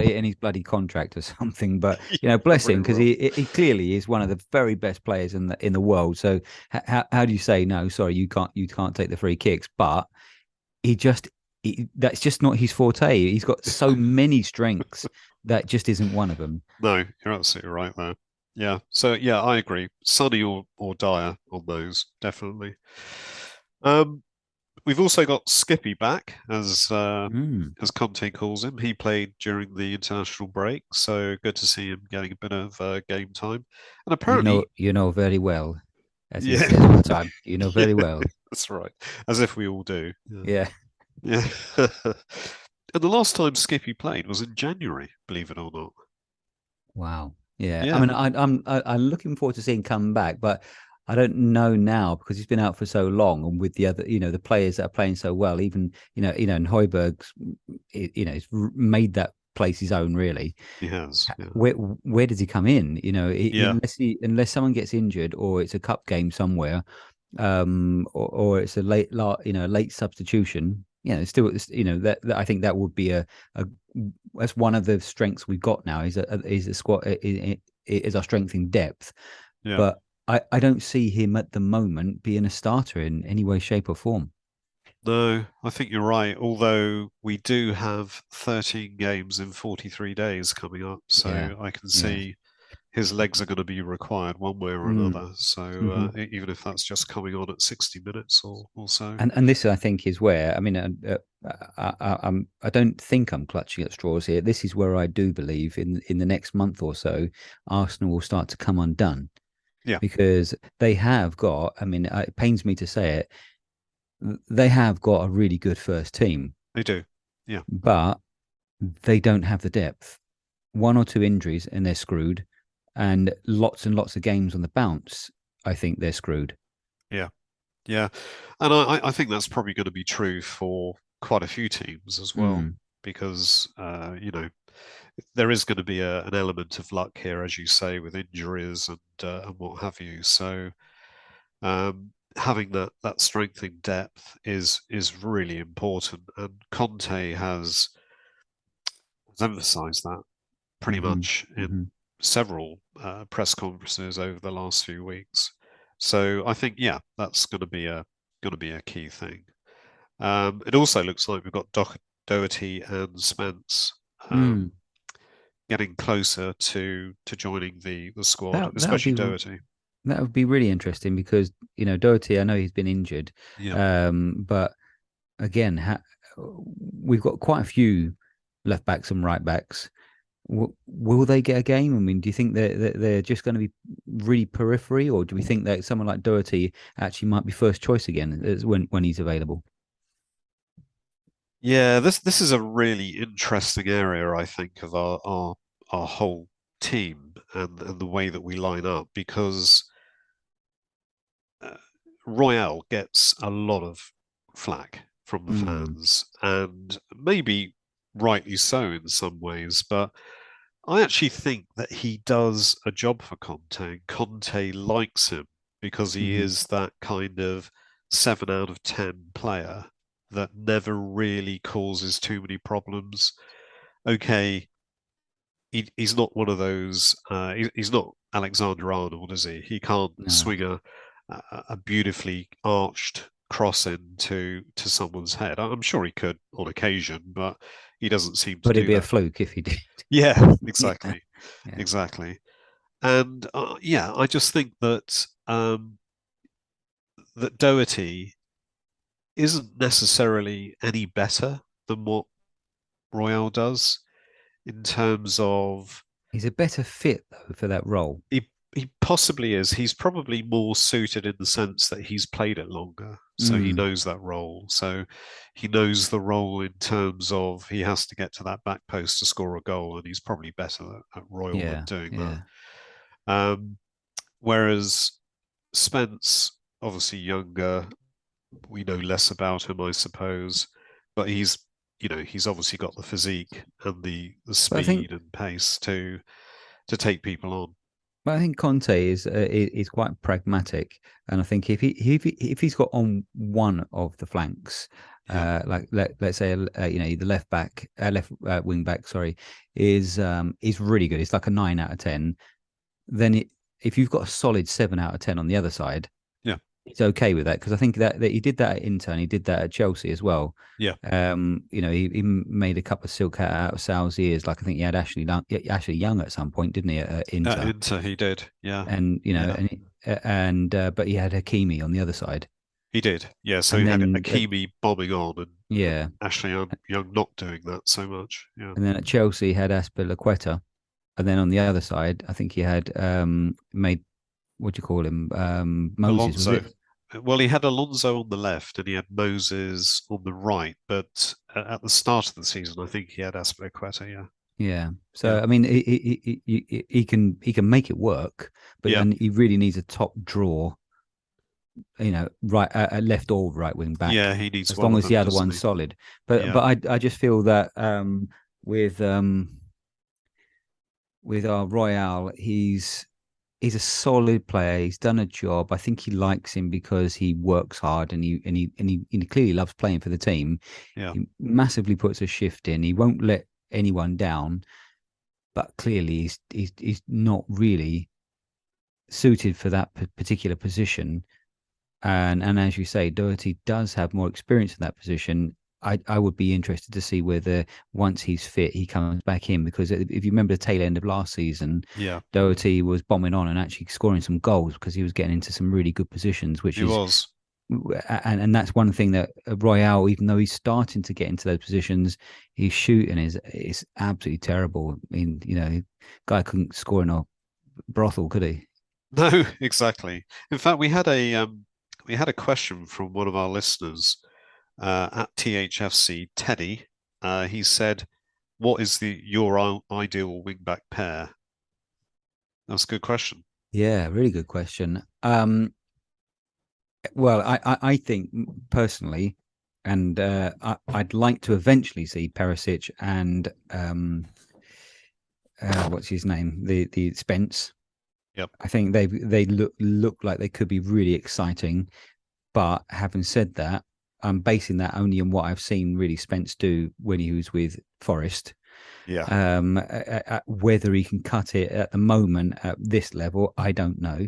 got it in his bloody contract or something. But Yeah, bless very him, because well. he clearly is one of the very best players in the world. So how do you say no? Sorry, you can't take the free kicks, but he just that's just not his forte. He's got so many strengths that just isn't one of them. No, you're absolutely right there. Yeah. So yeah, I agree. Sunny or Dyer on those, definitely. Um, we've also got Skippy back, Mm. as Conte calls him. He played during the international break, so good to see him getting a bit of game time. And apparently, You know very well, as he yeah, says all the time. You know yeah, very well. that's right. As if we all do. Yeah. Yeah. Yeah. And the last time Skippy played was in January, believe it or not. Wow. Yeah. I Yeah. mean, I'm looking forward to seeing him come back, but I don't know now because he's been out for so long, and with the other, the players that are playing so well, even and Hoiberg's, he's made that place his own, really. He has. Yeah. Where does he come in? Yeah. Unless someone gets injured or it's a cup game somewhere, or it's a late substitution. Still, that I think that would be a that's one of the strengths we've got now is a squad is our strength in depth. Yeah. But I don't see him at the moment being a starter in any way, shape, or form. No, I think you're right. Although we do have 13 games in 43 days coming up, Yeah, so I can yeah. see his legs are going to be required one way or Mm. another. So Hmm. even if that's just coming on at 60 minutes or so. And this I think is where, I mean, I don't think I'm clutching at straws here. This is where I do believe in the next month or so, Arsenal will start to come undone, Yeah, because they have got. I mean, it pains me to say it, they have got a really good first team, they do. Yeah, but they don't have the depth. One or two injuries and they're screwed, and lots of games on the bounce. I think they're screwed. yeah, yeah. And I think that's probably going to be true for quite a few teams as well, Mm, because there is going to be an element of luck here, as you say, with injuries and what have you. So having that strength in depth is really important, and Conte has emphasised that pretty hmm, much hmm. in several press conferences over the last few weeks. So I think, yeah, that's going to be a key thing. It also looks like we've got Doherty and Spence um, Mm. getting closer to joining the squad, That would especially be Doherty. really interesting, because Doherty, I know he's been injured, Yeah. but again, we've got quite a few left backs and right backs. Will they get a game? I mean, do you think they're just going to be really periphery, or do we think that someone like Doherty actually might be first choice again when he's available? Yeah, this is a really interesting area, I think, of our whole team and the way that we line up, because uh, Royale gets a lot of flack from the Mm, fans, and maybe rightly so in some ways, but I actually think that he does a job for Conte, and Conte likes him because he hmm. is that kind of 7 out of 10 player that never really causes too many problems. Okay, he's not one of those. He's not Alexander Arnold, is he? He can't No, swing a beautifully arched cross into someone's head. I'm sure he could on occasion, but he doesn't seem to but it'd do be a that. fluke if he did. Yeah, Yeah, exactly, yeah. exactly. And yeah, I just think that Doherty isn't necessarily any better than what Royale does in terms of He's a better fit though for that role. he possibly is. He's probably more suited in the sense that he's played it longer, so he Mm, knows that role. So he knows the role in terms of he has to get to that back post to score a goal, and he's probably better at Royal than yeah, doing that. yeah. Um, Whereas Spence, obviously younger, we know less about him, I suppose, but he's obviously got the physique and the But I think speed and pace to take people on. But I think Conte is quite pragmatic, and I think if he's got on one of the flanks, Yeah. like let's say the left back, left wing back, sorry, is really good. It's like a 9 out of 10. Then if you've got a solid 7 out of 10 on the other side, Yeah. he's okay with that, because I think that he did that at Inter and he did that at Chelsea as well. Yeah. He made a couple of silk out of Sal's ears. Like I think he had Ashley Young at some point, didn't he, at At Inter? Inter, he did. Yeah. And Yeah. but he had Hakimi on the other side, He did. Yeah. So he and had then Hakimi bombing on and yeah, Ashley Young not doing that so much. Yeah. and then at Chelsea he had Aspilicueta, and then on the other side I think he had made what do you call him, Moses, was Alonso. it? Well, he had Alonso on the left and he had Moses on the right, but at the start of the season, I think he had Aspilicueta. Yeah. Yeah. Yeah. So I mean, he can make it work, but Yeah. and he really needs a top draw, right, left or right wing back, Yeah. He needs as one long of as them, the other doesn't one's he? solid. But Yeah. I just feel that with with our Royale, he's a solid player. He's done a job. I think he likes him because he works hard, and he clearly loves playing for the team. Yeah. He massively puts a shift in. He won't let anyone down, but clearly he's not really suited for that particular position. And as you say, Doherty does have more experience in that position. I would be interested to see whether once he's fit, he comes back in, because if you remember the tail end of last season, Yeah. Doherty was bombing on and actually scoring some goals because he was getting into some really good positions, which He is was. and that's one thing that Royale, even though he's starting to get into those positions, his shooting is absolutely terrible. I mean, guy couldn't score in a brothel, could he? No, exactly. In fact, we had a question from one of our listeners at THFC, Teddy. He said, "What is the your ideal wingback pair?" That's a good question. Yeah, really good question. Well, I think personally, and I'd like to eventually see Perisic and what's his name, the Spence. Yep. I think they look like they could be really exciting. But having said that, I'm basing that only on what I've seen really Spence do when he was with Forest. Yeah. Whether he can cut it at the moment at this level, I don't know.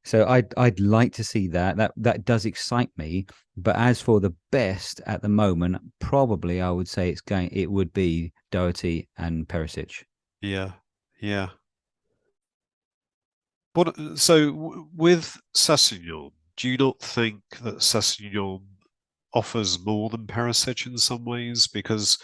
So I'd like to see that. That does excite me. But as for the best at the moment, probably I would say it would be Doherty and Perisic. Yeah. Yeah. With Sessegnon, do you not think that Sessegnon offers more than Perisic in some ways? Because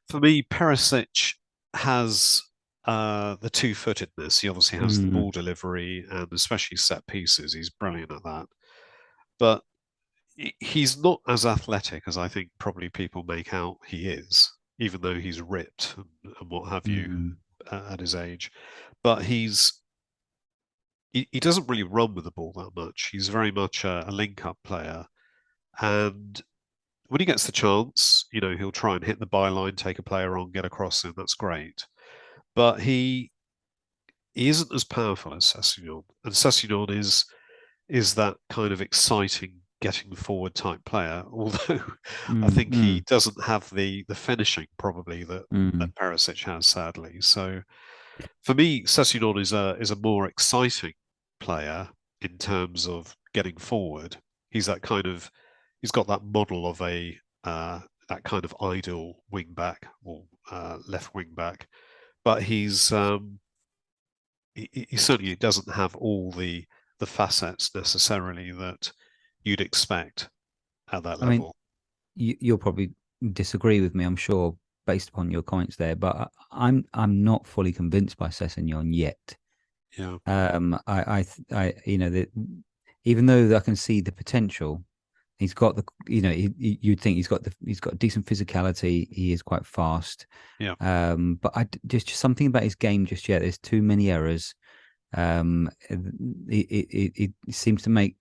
for me, Perisic has the two-footedness. He obviously has the Mm, ball delivery and especially set pieces. He's brilliant at that. But he's not as athletic as I think probably people make out he is, even though he's ripped and what have you mm, at his age. But he doesn't really run with the ball that much. He's very much a link-up player, and when he gets the chance, he'll try and hit the byline, take a player on, get across him. That's great. But he isn't as powerful as Sessegnon, and Sessegnon is that kind of exciting getting forward type player. Although I mm, think he mm, doesn't have the finishing probably mm. that Perisic has, sadly. So for me, Sessegnon is a more exciting player in terms of getting forward. He's that kind of he's got that model of a that kind of ideal wing back or left wing back, but he certainly doesn't have all the facets necessarily that you'd expect at that I mean, level. you'll probably disagree with me, I'm sure, based upon your comments there, but I'm not fully convinced by Sessegnon yet. Yeah, That even though I can see the potential, he's got you'd think he's got decent physicality. He is quite fast. yeah, But just something about his game just yet. There's too many errors. It seems to make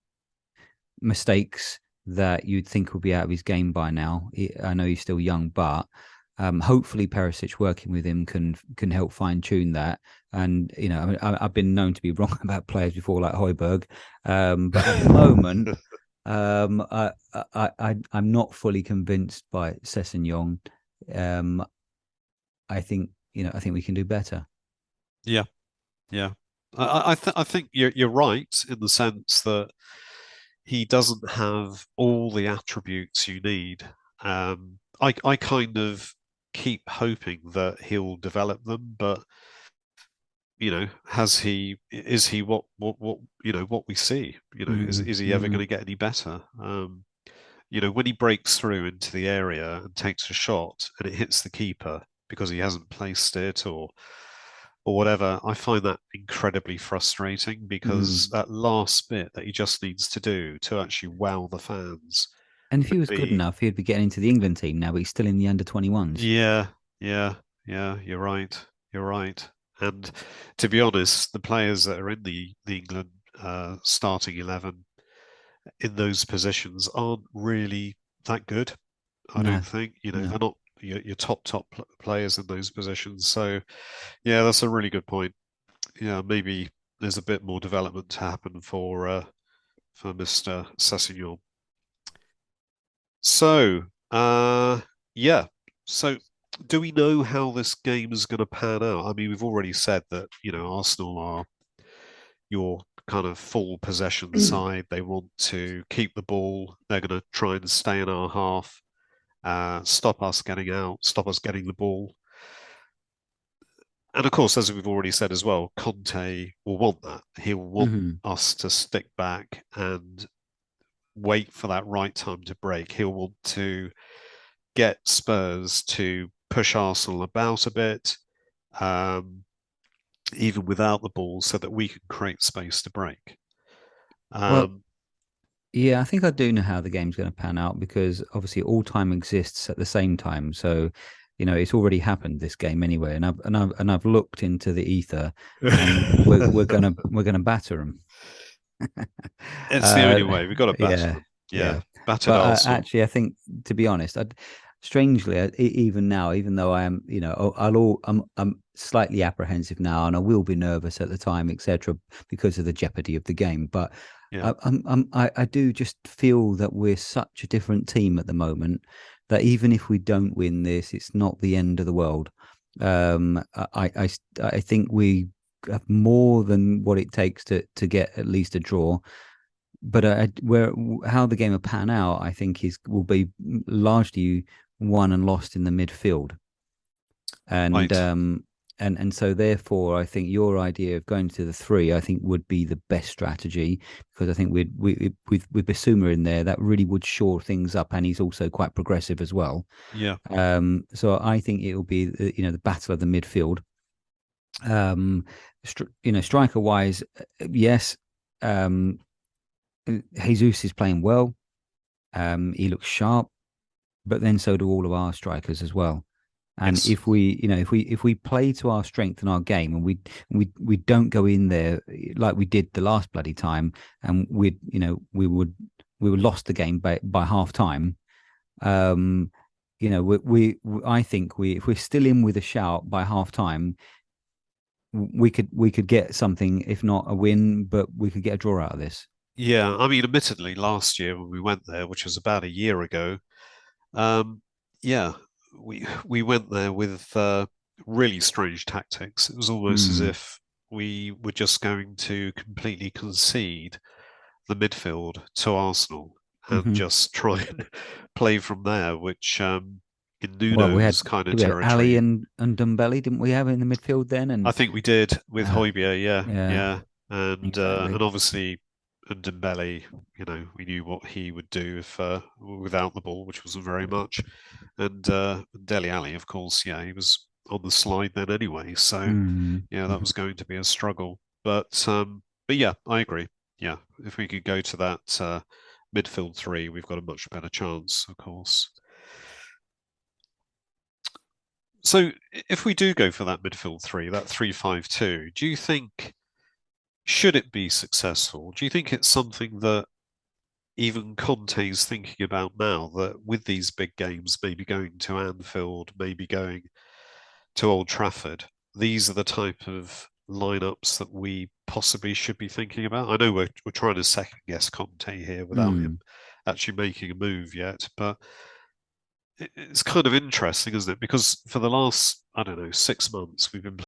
mistakes that you'd think would be out of his game by now. I know he's still young, but Hopefully, Perisic working with him can help fine tune that. And I mean, I've been known to be wrong about players before, like Højbjerg, but at the moment, I'm not fully convinced by Sessegnon. Um, I think I think we can do better. Yeah, yeah. I think you're right in the sense that he doesn't have all the attributes you need. I kind of keep hoping that he'll develop them, but is he what what we see? Mm, Is he ever going mm, to get any better? When he breaks through into the area and takes a shot and it hits the keeper because he hasn't placed it or whatever, I find that incredibly frustrating because mm. that last bit that he just needs to do to actually wow the fans And if he would was good be, enough, he'd be getting into the England team now, but he's still in the under 21s. yeah, yeah, yeah, you're right. You're right. And to be honest, the players that are in the England starting 11 in those positions aren't really that good. I don't No, think, no. they're not your top players in those positions. So, yeah, that's a really good point. Yeah, maybe there's a bit more development to happen for Mr. Sessegnon. So, yeah. So, do we know how this game is going to pan out? I mean, we've already said that, Arsenal are your kind of full possession side. They want to keep the ball. They're going to try and stay in our half, stop us getting out, stop us getting the ball. And of course, as we've already said as well, Conte will want that. He'll want Hmm. us to stick back and wait for that right time to break. He'll want to get Spurs to push Arsenal about a bit, um, even without the ball, so that we can create space to break. Well, Um, yeah, I think I do know how the game's going to pan out because obviously all time exists at the same time. So, it's already happened this game anyway, and I've looked into the ether, and we're gonna batter them. it's the only uh, way. We've got to batter yeah, them. Yeah, yeah. battered But Arsenal. actually, I think to be honest, strangely, even now, even though I am, I'm slightly apprehensive now, and I will be nervous at the time, etc., because of the jeopardy of the game. But Yeah, I do just feel that we're such a different team at the moment that even if we don't win this, it's not the end of the world. I think we have more than what it takes to get at least a draw. But where how the game will pan out, I think will be largely won and lost in the midfield, and right. um, and so therefore, I think your idea of going to the three, I think, would be the best strategy because I think with Basuma in there, that really would shore things up, and he's also quite progressive as well. Yeah, So I think it will be the battle of the midfield. Um, striker wise, yes. Um, Jesus is playing well. He looks sharp, but then so do all of our strikers as well. And yes. if we play to our strength in our game and we don't go in there like we did the last bloody time, and we would lost the game by half time. Um, I think if we're still in with a shout by half time, we could get something, if not a win, but we could get a draw out of this. Yeah, I mean, admittedly, last year when we went there, which was about a year ago, um, yeah, we went there with really strange tactics. It was almost as Mm, if we were just going to completely concede the midfield to Arsenal and hmm. just try and play from there, which in Well, Nuno's kind of we had Ali territory, and Dumbelli, didn't we have in the midfield then? I And think we did with uh, Højbjerg, yeah, yeah, yeah, and exactly. obviously Dembele, we knew what he would do if without the ball, which wasn't very much, and Dele Alli, of course, yeah, he was on the slide then anyway, so Mm. yeah, that was going to be a struggle, but yeah, I agree. Yeah, if we could go to that midfield three, we've got a much better chance, of course. So if we do go for that midfield three, that 3-5-2, do you think should it be successful, do you think it's something that even Conte's thinking about now that with these big games, maybe going to Anfield, maybe going to Old Trafford, these are the type of lineups that we possibly should be thinking about. I know we're trying to second guess Conte here without him Mm. actually making a move yet, but it's kind of interesting, isn't it? Because for the last, I don't know, 6 months, we've been